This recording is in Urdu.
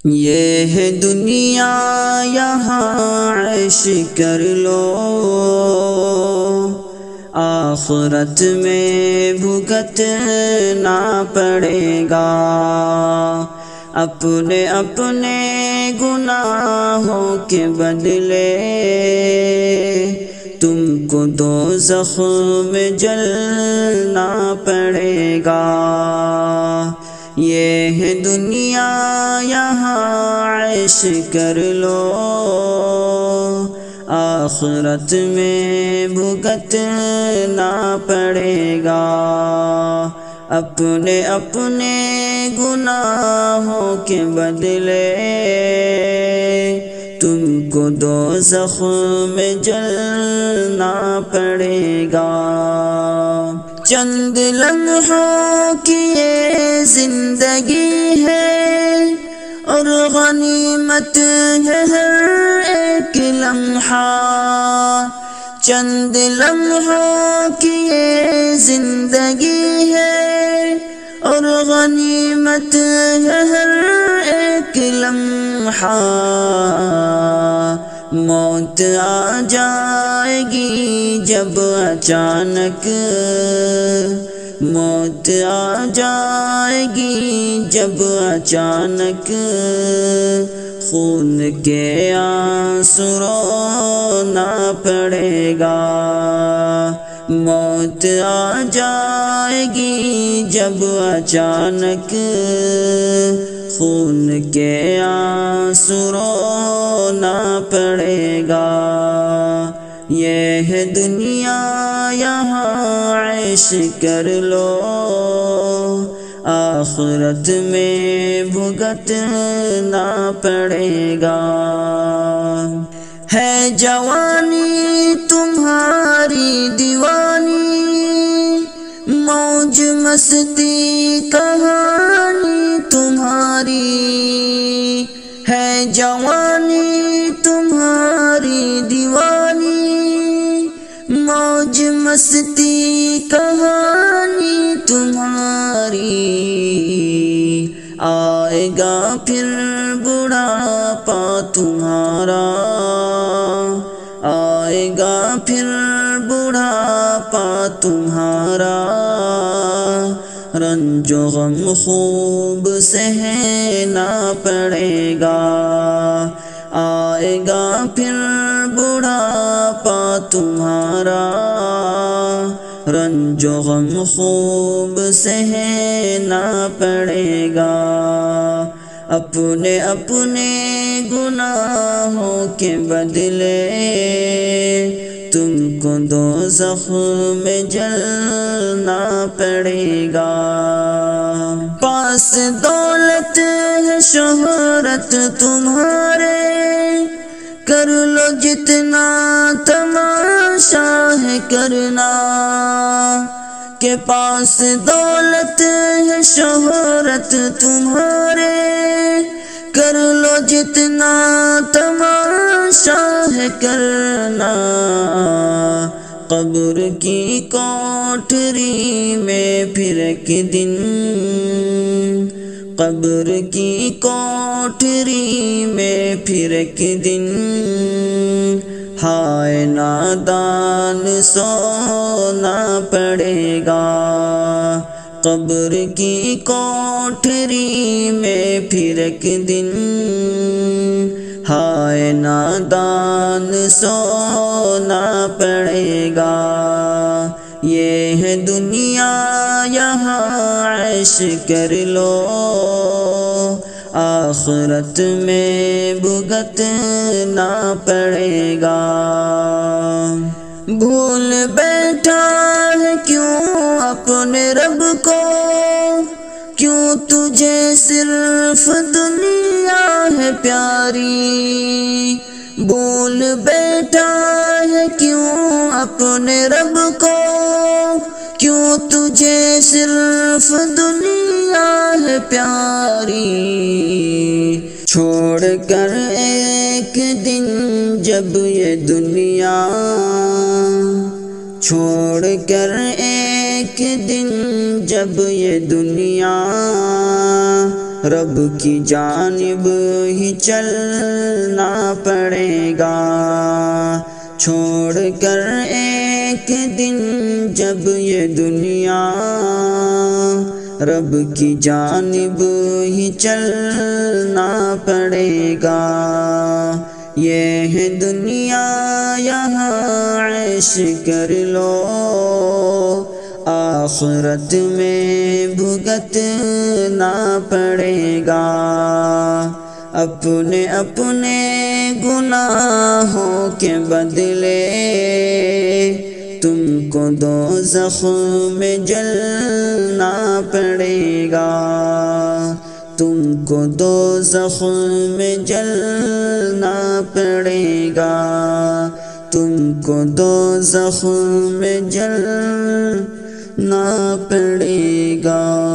یہ ہے دنیا یہاں عیش کر لو، آخرت میں بھگتنا پڑے گا، اپنے اپنے گناہوں کے بدلے تم کو دوزخ میں جلنا پڑے گا۔ یہ ہے دنیا یہاں عیش کر لو، آخرت میں بھگتنا پڑے گا، اپنے اپنے گناہوں کے بدلے تم کو دوزخ میں جلنا پڑے گا۔ چند لمحوں کی یہ زندگی ہے اور غنیمت ہے ہر ایک لمحہ، چند لمحوں کی یہ زندگی ہے اور غنیمت ہے ہر ایک لمحہ، موت آ جائے گی جب اچانک، موت آ جائے گی جب اچانک، خون کے آنسو رونا پڑے گا، موت آ جائے گی جب اچانک، خون کے آنسو رونا پڑے گا۔ یہ ہے دنیا یہاں عیش کر لو، آخرت میں بھگتنا پڑے گا۔ ہے جوانی تمہاری دیوانی، موج مستی کہانی تمہاری، ہے جوانی تمہاری دیوانی، موج مستی کہانی تمہاری، آئے گا پھر بڑھاپا تمہارا، آئے گا پھر بڑھاپا تمہارا، رنج و غم خوب سہنا پڑے گا، آئے گا پھر بڑھاپا تمہارا، رنج و غم خوب سہنا پڑے گا، اپنے اپنے گناہوں کے بدلے تم کو دوزخ میں جلنا پڑے گا۔ پاس دولت ہے شہرت تمہارے، کر لو جتنا تماشا ہے کرنا، کہ پاس دولت ہے شہرت تمہارے، کر لو جتنا تماشا ہے کرنا، قبر کی کوٹھری میں پھر ایک دن، قبر کی کوٹھری میں پھر ایک دن، ہائے نادان سونا پڑے گا، قبر کی کوٹھری میں پھر ایک دن، ہائے نادان سونا پڑے گا۔ یہ ہے دنیا یہاں عیش کر لو، آخرت میں بھگتنا پڑے گا۔ بھول بیٹھا ہے کیوں اپنے رب کو، کیوں تجھے صرف دنیا ہے پیاری، بھول بیٹھا ہے کیوں اپنے رب کو، کیوں تجھے صرف دنیا ہے پیاری، چھوڑ کر ایک دن جب یہ دنیا، چھوڑ کر ایک دن جب یہ دنیا رب کی جانب ہی چلنا پڑے گا، چھوڑ کر ایک دن جب یہ دنیا، رب کی جانب ہی چلنا پڑے گا۔ یہ ہے دنیا یہاں عیش کر لو، آخرت میں بھگتنا پڑے گا۔ اپنے اپنے گناہوں کے بدلے تم کو دوزخ میں جلنا پڑے گا، تم کو دوزخ میں جلنا پڑے گا، تم کو دوزخ میں جلنا پڑے گا۔